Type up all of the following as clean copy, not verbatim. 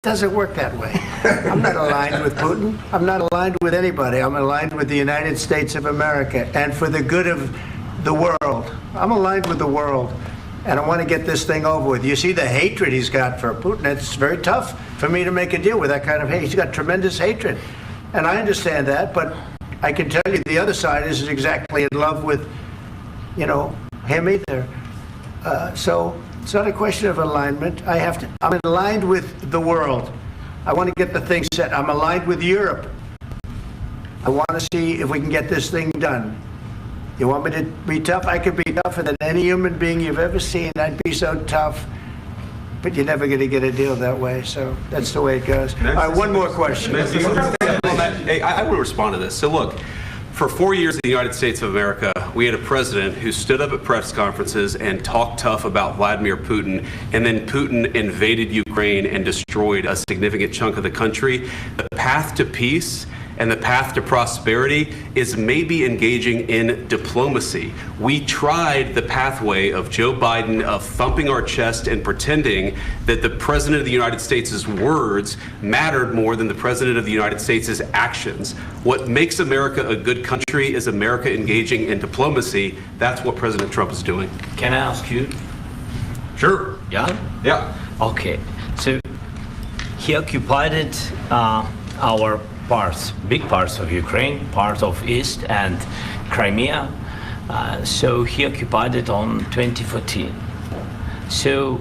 Doesn't work that way. I'm not aligned with Putin. I'm not aligned with anybody. I'm aligned with the United States of America and for the good of the world. I'm aligned with the world, and I want to get this thing over with. You see the hatred he's got for Putin. It's very tough for me to make a deal with that kind of hate. He's got tremendous hatred, and I understand that, but I can tell you the other side isn't exactly in love with, him either. So it's not a question of alignment. I'm aligned with the world. I want to get the thing set. I'm aligned with Europe. I want to see if we can get this thing done. You want me to be tough? I could be tougher than any human being you've ever seen. I'd be so tough. But you're never going to get a deal that way. So that's the way it goes. All right, one more question. Hey, I will respond to this. So look, for 4 years in the United States of America, we had a president who stood up at press conferences and talked tough about Vladimir Putin, and then Putin invaded Ukraine and destroyed a significant chunk of the country. The path to peace and the path to prosperity is maybe engaging in diplomacy. We tried the pathway of Joe Biden of thumping our chest and pretending that the President of the United States' words mattered more than the President of the United States' actions. What makes America a good country is America engaging in diplomacy. That's what President Trump is doing. Can I ask you? Sure. Yeah? Yeah. Okay. So he occupied our big parts of Ukraine, part of East and Crimea. So he occupied it on 2014. So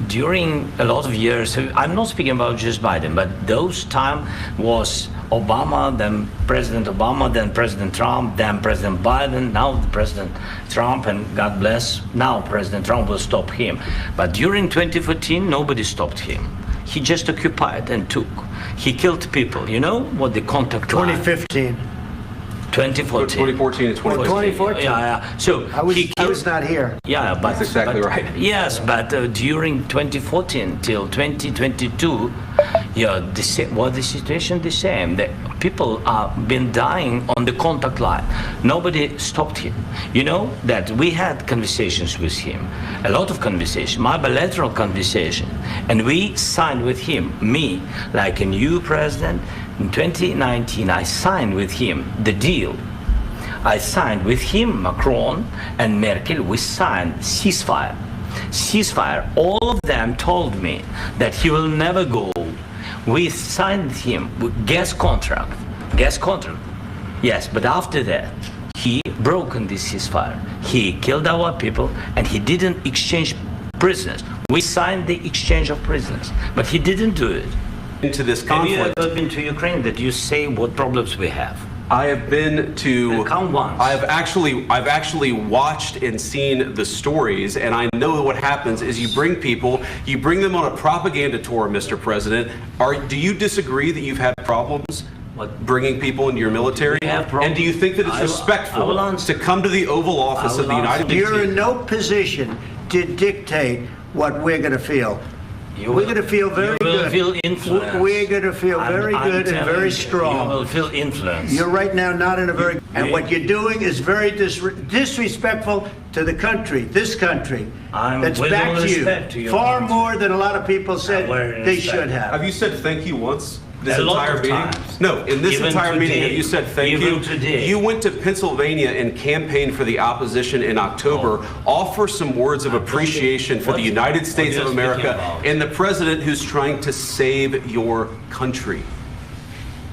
during a lot of years, so I'm not speaking about just Biden, but those time was Obama, then President Obama, then President Trump, then President Biden, now President Trump, and God bless, now President Trump will stop him. But during 2014, nobody stopped him. He just occupied and took. He killed people. You know what the contact line? 2015. 2014. 2014 and 2014. 2014. Yeah. So I was not here. Yeah, but that's exactly right. Yes, but during 2014 till 2022, the situation the same. The people have been dying on the contact line. Nobody stopped him. You know that we had conversations with him, a lot of conversation, my bilateral conversation, and we signed with him, me, like a new president. In 2019, I signed with him the deal. I signed with him, Macron and Merkel, we signed ceasefire. Ceasefire, all of them told me that he will never go. We signed him with gas contract. Yes, but after that, he broken this ceasefire. He killed our people and he didn't exchange prisoners. We signed the exchange of prisoners, but he didn't do it. Into this conflict. Have you ever been to Ukraine that you say what problems we have? I have been to. Count once. I've actually watched and seen the stories, and I know what happens is you bring them on a propaganda tour, Mr. President. Do you disagree that you've had problems bringing people into your military? And do you think that it's respectful to come to the Oval Office of the United States? You're in no position to dictate what we're going to feel. We're going to feel very good. You will feel influenced. We're going to feel very good and very strong. You will feel influenced. You're right now not in a very... And what you're doing is very disrespectful to the country, this country. That's back to you. Far more than a lot of people said they should have. Have you said thank you once? This a entire lot of meeting? times. No, in this Even entire today. meeting, you said thank Even you. today. You went to Pennsylvania and campaigned for the opposition in October. Offer some words of appreciation for the United States of America and the president who's trying to save your country.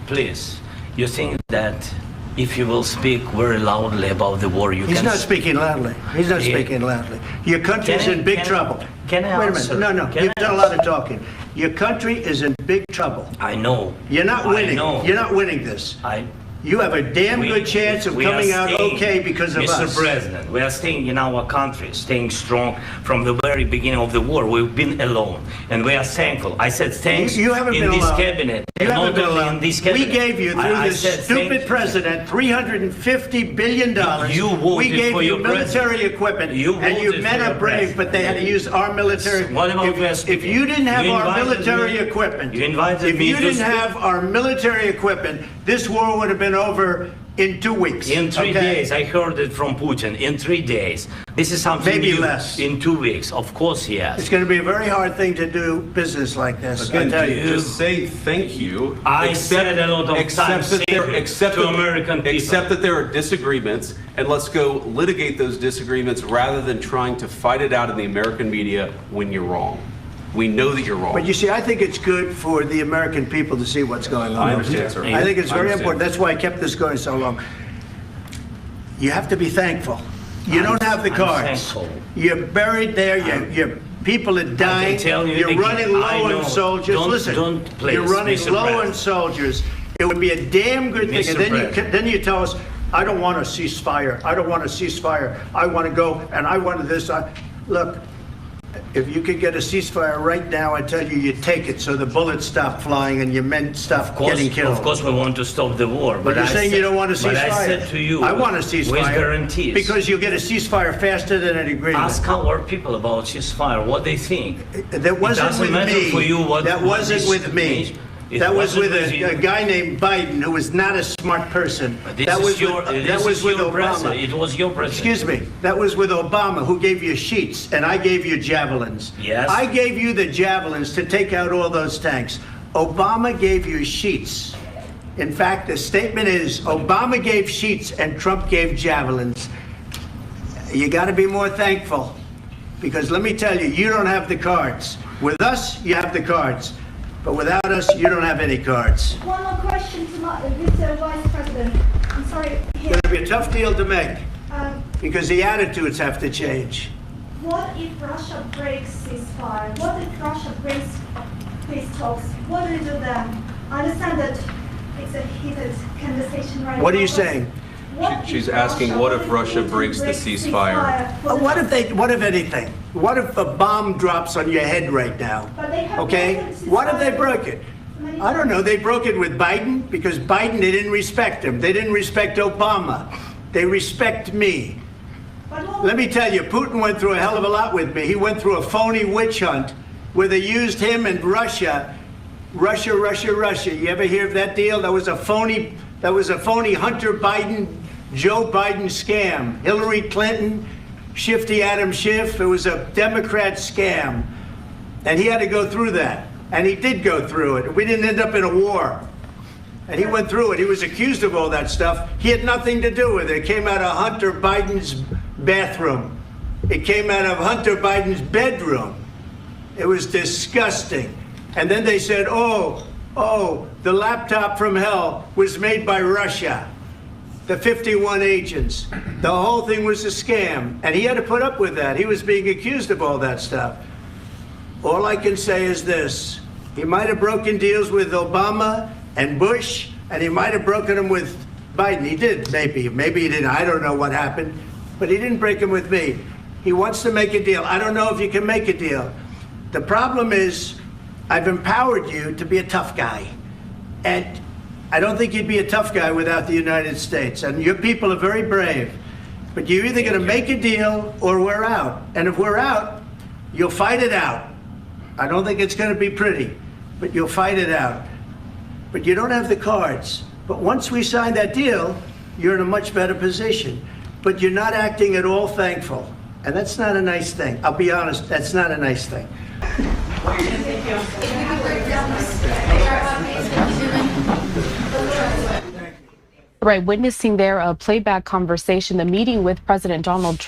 Please, you think that if you will speak very loudly about the war, He's not speaking loudly. He's not speaking loudly. Your country's in big trouble. Can I Wait a answer? minute. No. You've done a lot of talking. Your country is in big trouble. I know. You're not winning. I know. You're not winning this. You have a damn good chance of coming out okay because of us. Mr. President, we are staying in our country, staying strong from the very beginning of the war. We've been alone, and we are thankful. I said thanks you haven't in been this alone. cabinet. You haven't been only alone. in this cabinet. We gave you, through this stupid president, $350 billion. You voted we gave for you your military president. equipment, You and you voted men for are your brave, president. but they had to use our military. What about If you didn't have our military equipment, you invited if me you to didn't speak. have our military equipment, this war would have been been over in 2 weeks. In 3 okay? days, I heard it from Putin. In 3 days, this is something Maybe new. less. In 2 weeks, of course, yes. It's going to be a very hard thing to do business like this. Again, I tell you. just say thank you. I said a lot of times that there, thank you except to that- American people. Except that there are disagreements, and let's go litigate those disagreements rather than trying to fight it out in the American media when you're wrong. We know that you're wrong. But you see, I think it's good for the American people to see what's going on. I understand, sir. I think it's I very understand. important. That's why I kept this going so long. You have to be thankful. You don't have the I'm cards. thankful. You're buried there. Your people are dying. tell you You're again, running I low know. on soldiers. Don't- Listen, don't please, you're running Mr. low on President. soldiers. It would be a damn good thing. Mr. And then President. then you tell us, I don't want a ceasefire. I don't want a ceasefire. I want to go and I want this. Look, if you could get a ceasefire right now, I tell you, you take it so the bullets stop flying and your men stop getting killed. Of course, we want to stop the war. But you're saying you don't want a ceasefire. But I said to you, I want a ceasefire. with guarantees. Because you'll get a ceasefire faster than an agreement. Ask our people about ceasefire, what they think. That wasn't doesn't with matter me. for you what- That what wasn't this with me. means. It That was wasn't with with you. a guy named Biden who was not a smart person. That was with Obama. president. It was your president. Excuse me. That was with Obama, who gave you sheets, and I gave you javelins. Yes. I gave you the javelins to take out all those tanks. Obama gave you sheets. In fact, the statement is Obama gave sheets and Trump gave javelins. You got to be more thankful, because let me tell you, you don't have the cards. With us, you have the cards. But without us, you don't have any cards. One more question to Mr. Vice President. I'm sorry. It's going to be a tough deal to make, Um, because the attitudes have to change. what if Russia breaks ceasefire? What if Russia breaks peace talks? What do we do then? I understand that it's a heated conversation right now. What are you but saying? what if She's asking, what if Russia Putin breaks the ceasefire? What if anything? What if a bomb drops on your head right now? But they have Okay? broken ceasefire What if they broke it? many I don't know. times. They broke it with Biden, because Biden, they didn't respect him. They didn't respect Obama. They respect me. But what- Let me tell you, Putin went through a hell of a lot with me. He went through a phony witch hunt where they used him and Russia. Russia. You ever hear of that deal? That was a phony Hunter Biden, Joe Biden scam. Hillary Clinton, Shifty Adam Schiff. It was a Democrat scam. And he had to go through that. And he did go through it. We didn't end up in a war. And he went through it. He was accused of all that stuff. He had nothing to do with it. It came out of Hunter Biden's bathroom. It came out of Hunter Biden's bedroom. It was disgusting. And then they said, oh, the laptop from hell was made by Russia. The 51 agents. The whole thing was a scam. And he had to put up with that. He was being accused of all that stuff. All I can say is this. He might have broken deals with Obama and Bush, and he might have broken them with Biden. He did, maybe. Maybe he didn't. I don't know what happened. But he didn't break them with me. He wants to make a deal. I don't know if you can make a deal. The problem is, I've empowered you to be a tough guy. And I don't think you'd be a tough guy without the United States. And your people are very brave. But you're either going to make a deal or we're out. And if we're out, you'll fight it out. I don't think it's going to be pretty, but you'll fight it out. But you don't have the cards. But once we sign that deal, you're in a much better position. But you're not acting at all thankful. And that's not a nice thing. I'll be honest, that's not a nice thing. Right, witnessing there a playback conversation, the meeting with President Donald Trump.